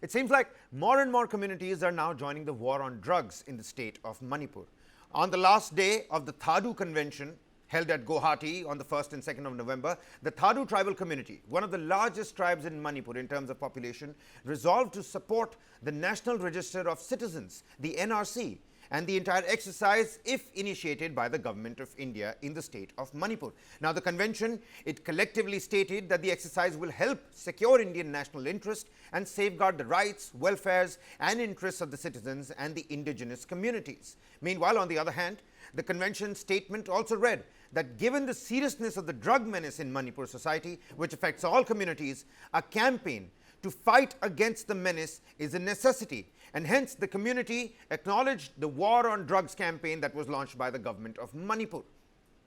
It seems like more and more communities are now joining the war on drugs in the state of Manipur. On the last day of the Thadu Convention, held at Guwahati on the 1st and 2nd of November, the Thadu tribal community, one of the largest tribes in Manipur in terms of population, resolved to support the National Register of Citizens, the NRC, and the entire exercise if initiated by the government of India in the state of Manipur. Now, the convention, it collectively stated that the exercise will help secure Indian national interest and safeguard the rights, welfares and interests of the citizens and the indigenous communities. Meanwhile, on the other hand, the convention statement also read that given the seriousness of the drug menace in Manipur society, which affects all communities, a campaign to fight against the menace is a necessity, and hence the community acknowledged the war on drugs campaign that was launched by the government of Manipur.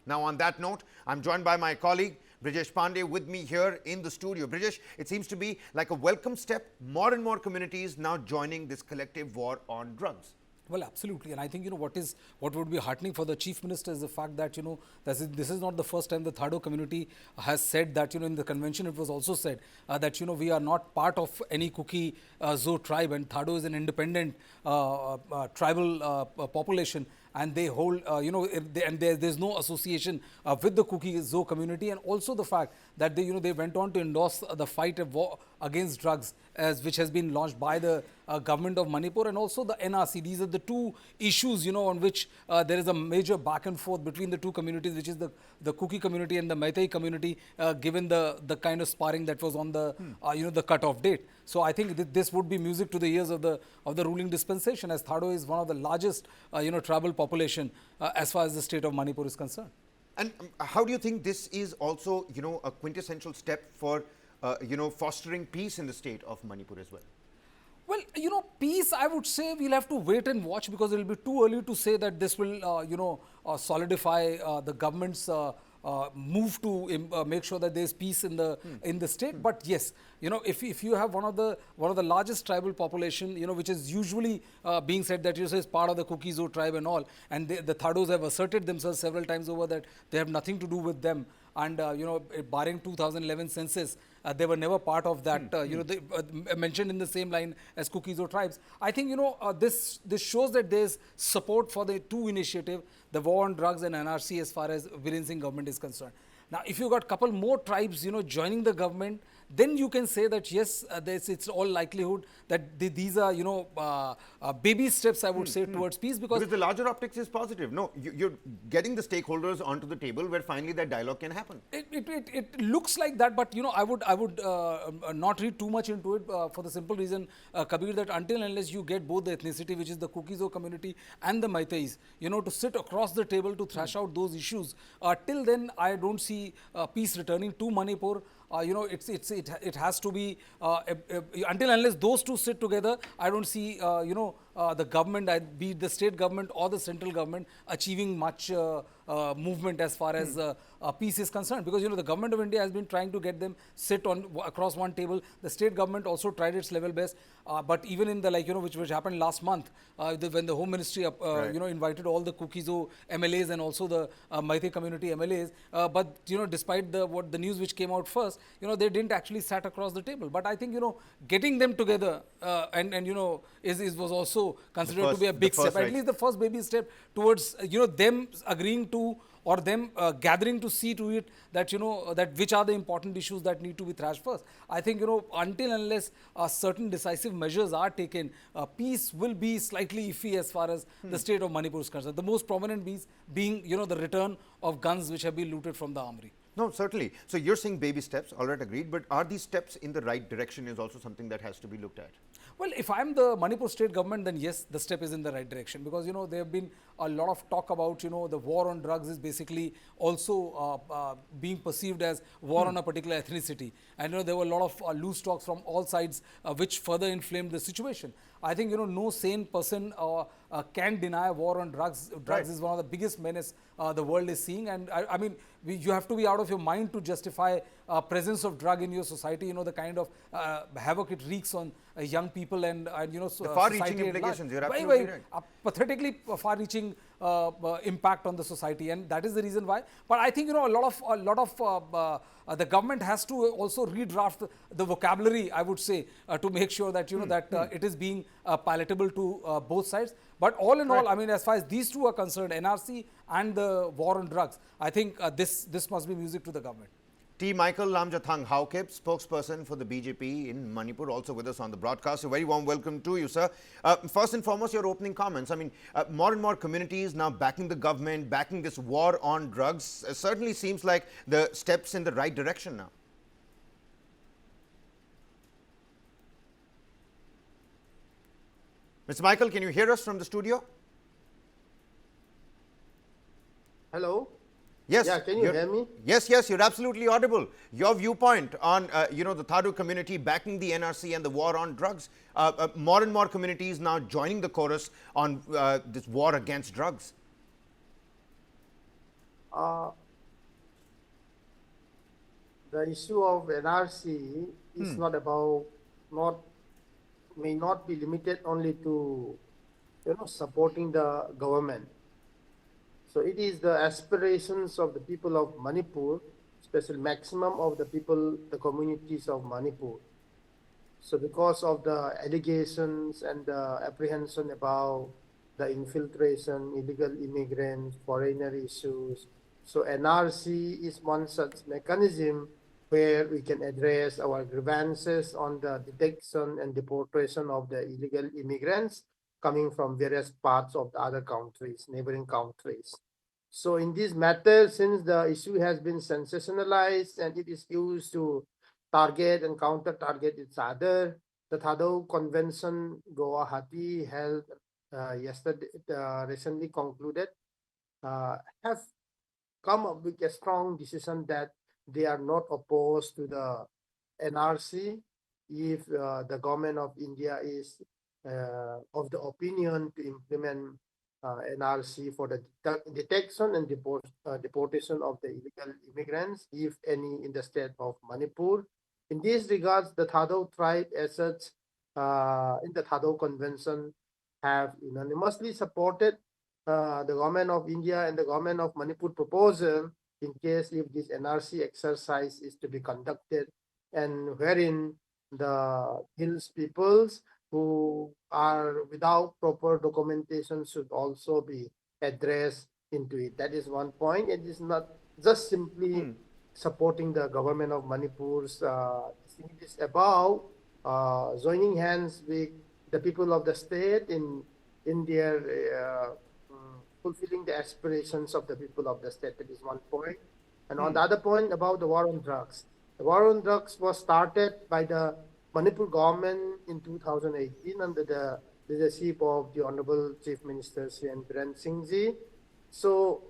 Now, on that note, I'm joined by my colleague Brijesh Pandey with me here in the studio. Brijesh, it seems to be like a welcome step, more and more communities now joining this collective war on drugs. Well, absolutely, and I think what would be heartening for the Chief Minister is the fact that this is not the first time the Thado community has said that in the convention it was also said that we are not part of any Kuki Zo tribe, and Thado is an independent tribal population, and they hold and there's no association with the Kuki Zo community, and also the fact that they went on to endorse the fight of war against drugs which has been launched by the government of Manipur and also the NRC. These are the two issues on which there is a major back and forth between the two communities, which is the Kuki community and the Meitei community, given the kind of sparring that was on the the cutoff date. So I think this would be music to the ears of the ruling dispensation, as Thado is one of the largest tribal population as far as the state of Manipur is concerned. And how do you think this is also a quintessential step for fostering peace in the state of Manipur as well? Well, peace, I would say we'll have to wait and watch, because it will be too early to say that this will, solidify the government's move to make sure that there is peace in the state. But yes, if you have one of the largest tribal population, which is usually being said that is part of the Kuki Zo tribe and all, and the Thados have asserted themselves several times over that they have nothing to do with them, and barring 2011 census, they were never part of that. They mentioned in the same line as Kuki Zo tribes. I think this shows that there is support for the two initiative, the war on drugs and NRC, as far as Viren Singh government is concerned. Now, if you got couple more tribes, joining the government, then you can say that yes, it's all likelihood that these are baby steps, I would say, towards peace, because the larger optics is positive. No, you're getting the stakeholders onto the table where finally that dialogue can happen. It looks like that, but I would not read too much into it for the simple reason, Kabir, that until and unless you get both the ethnicity, which is the Kuki Zo community and the Meiteis, to sit across the table to thrash out those issues, till then I don't see peace returning to Manipur. It has to be until unless those two sit together, I don't see the government, be it the state government or the central government, achieving much movement as far as peace is concerned, because the government of India has been trying to get them sit across one table. The state government also tried its level best, but even in the which happened last month, when the Home Ministry invited all the Kuki Zo MLAs and also the Meitei community MLAs, but despite the news which came out first, they didn't actually sat across the table. But I think getting them together and was also considered to be a big step, at least the first baby step towards them agreeing to, or them gathering to see to it that that which are the important issues that need to be thrashed first. I think until unless certain decisive measures are taken, peace will be slightly iffy as far as the state of Manipur is concerned. The most prominent being the return of guns which have been looted from the armory. No, certainly. So you're saying baby steps, all right, agreed. But are these steps in the right direction is also something that has to be looked at? Well, if I'm the Manipur state government, then yes, the step is in the right direction, because there have been a lot of talk about the war on drugs is basically also being perceived as war on a particular ethnicity, and there were a lot of loose talks from all sides which further inflamed the situation. I think no sane person can deny war on drugs. Drugs is one of the biggest menace the world is seeing, and I mean you have to be out of your mind to justify presence of drug in your society, you know, the kind of havoc it wreaks on young people and you know, The far-reaching society at large. implications, you're Very, absolutely very right. pathetically far-reaching impact on the society, and that is the reason why. But I think, you know, a lot of the government has to also redraft the vocabulary, I would say, to make sure that, you know, that it is being palatable to both sides. But all in all, I mean, as far as these two are concerned, NRC and the war on drugs, I think this must be music to the government. T. Michael Lamjathang Haokip, spokesperson for the BJP in Manipur, also with us on the broadcast. A very warm welcome to you, sir. First and foremost, your opening comments. I mean, more and more communities now backing the government, backing this war on drugs. Certainly seems like the steps in the right direction now. Mr. Michael, can you hear us from the studio? Hello? Yes. Yeah, can you hear me? Yes, yes, you're absolutely audible. Your viewpoint on, you know, the Thadu community backing the NRC and the war on drugs. More and more communities now joining the chorus on this war against drugs. The issue of NRC is not about, may not be limited only to, supporting the government. So it is the aspirations of the people of Manipur, especially maximum of the people, the communities of Manipur. So because of the allegations and the apprehension about the infiltration, illegal immigrants, foreigner issues, so NRC is one such mechanism where we can address our grievances on the detection and deportation of the illegal immigrants coming from various parts of the other countries, neighboring countries. So in this matter, since the issue has been sensationalized and it is used to target and counter-target each other, the Thadu Convention Guwahati held yesterday, recently concluded, have come up with a strong decision that they are not opposed to the NRC if the government of India is of the opinion to implement NRC for the detection and deportation of the illegal immigrants, if any, in the state of Manipur. In these regards, the Thadu tribe as such in the Thadu Convention have unanimously supported the government of India and the government of Manipur proposal in case if this NRC exercise is to be conducted, and wherein the hills peoples who are without proper documentation should also be addressed into it. That is one point. It is not just simply supporting the government of Manipur's it is about joining hands with the people of the state in their fulfilling the aspirations of the people of the state. That is one point. And on the other point about the war on drugs. The war on drugs was started by the Manipur government in 2018 under the leadership of the Honorable Chief Minister N. Biren Singh Ji. So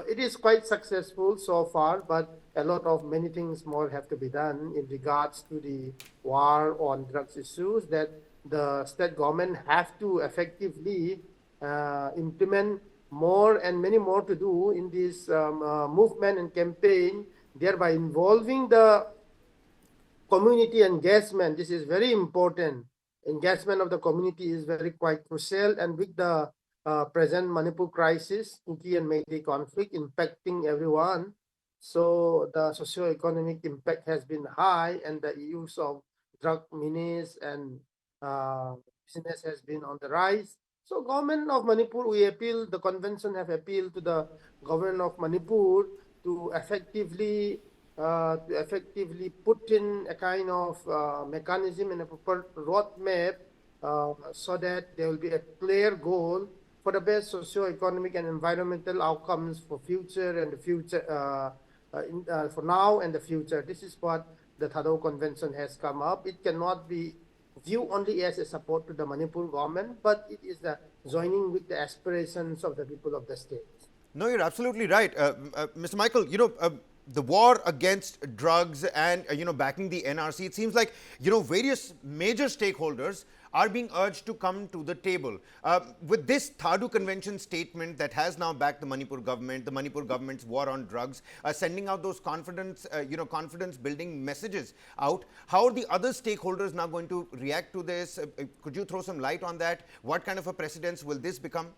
it is quite successful so far, but a lot of many things more have to be done in regards to the war on drugs issues that the state government have to effectively implement more and many more to do in this movement and campaign, thereby involving the community engagement. This is very important. Engagement of the community is very quite crucial, and with the present Manipur crisis, Kuki and Meitei conflict impacting everyone, so the socio-economic impact has been high, and the use of drug menace and business has been on the rise. So government of Manipur, we appeal, the convention have appealed to the government of Manipur to effectively put in a kind of mechanism and a proper roadmap so that there will be a clear goal for the best socio-economic and environmental outcomes for future and the future, for now and the future. This is what the Thadu Convention has come up. It cannot be viewed only as a support to the Manipur government, but it is the joining with the aspirations of the people of the state. No, you're absolutely right. Mr. Michael, you know, the war against drugs and backing the NRC, it seems like various major stakeholders are being urged to come to the table. With this Thadu Convention statement that has now backed the Manipur government's war on drugs, sending out those confidence building messages out, how are the other stakeholders now going to react to this? Could you throw some light on that? What kind of a precedence will this become?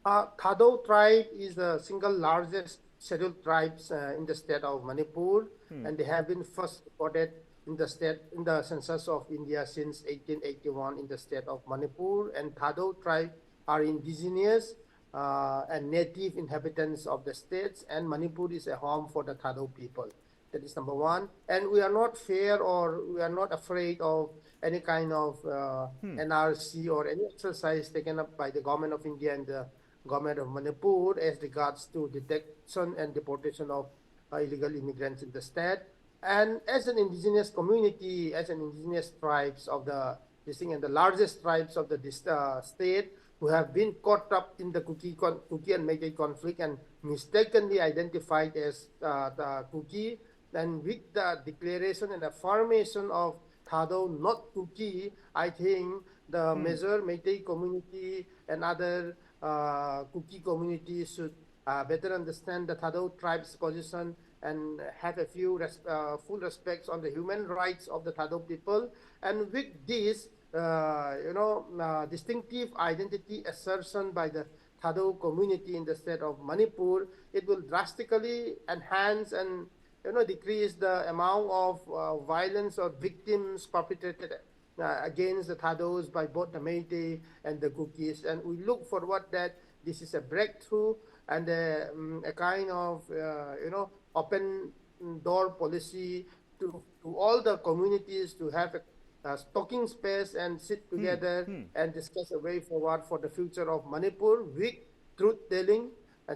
Thado tribe is the single largest scheduled tribes in the state of Manipur, and they have been first recorded in the census of India since 1881 in the state of Manipur. And Thado tribe are indigenous and native inhabitants of the states, and Manipur is a home for the Thado people. That is number one. And we are not fear or we are not afraid of any kind of NRC or any exercise taken up by the government of India and the government of Manipur as regards to detection and deportation of illegal immigrants in the state. And as an indigenous community, as an indigenous tribes of the distinct and the largest tribes of the state who have been caught up in the Kuki and Meitei conflict and mistakenly identified as the Kuki, and with the declaration and affirmation of Thado, not Kuki, I think the major Meitei community and other Kuki communities should better understand the Thado tribe's position and have a few full respects on the human rights of the Thado people. And with this, distinctive identity assertion by the Thado community in the state of Manipur, it will drastically enhance and decrease the amount of violence or victims perpetrated against the Thados by both the Meitei and the Kukis. And we look forward that this is a breakthrough and a kind of open door policy to all the communities to have a talking space and sit together and discuss a way forward for the future of Manipur with truth-telling,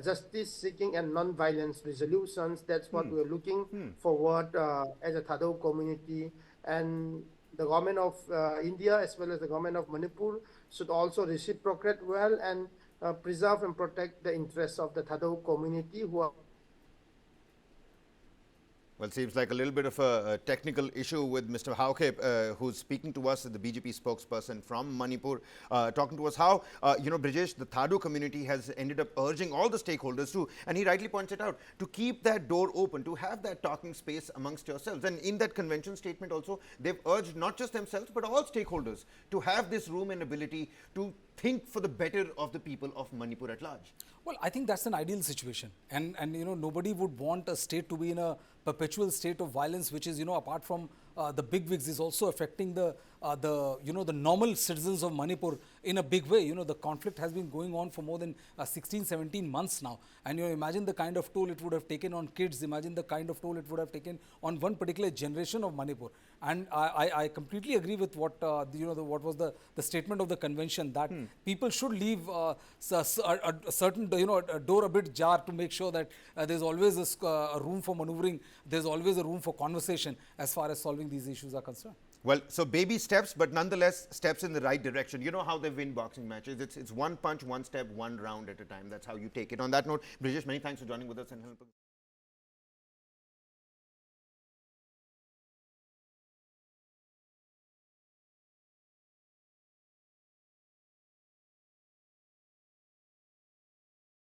justice seeking, and non-violence resolutions. That's what we're looking forward as a Thado community. And the government of India as well as the government of Manipur should also reciprocate well and preserve and protect the interests of the Thado community who are. Well, it seems like a little bit of a technical issue with Mr. Hauke, who's speaking to us, the BJP spokesperson from Manipur, talking to us how, Brijesh, the Thado community has ended up urging all the stakeholders to, and he rightly points it out, to keep that door open, to have that talking space amongst yourselves. And in that convention statement also, they've urged not just themselves, but all stakeholders to have this room and ability to think for the better of the people of Manipur at large. Well, I think that's an ideal situation. And nobody would want a state to be in a perpetual state of violence, which is, apart from the bigwigs, is also affecting the normal citizens of Manipur in a big way. The conflict has been going on for more than 16, 17 months now. And imagine the kind of toll it would have taken on kids. Imagine the kind of toll it would have taken on one particular generation of Manipur. And I completely agree with what what was the statement of the convention, that people should leave a certain a door a bit jar to make sure that there's always a room for maneuvering. There's always a room for conversation as far as solving these issues are concerned. Well, so baby steps, but nonetheless steps in the right direction. You know how they win boxing matches. It's one punch, one step, one round at a time. That's how you take it. On that note, Brijesh, many thanks for joining with us and helping.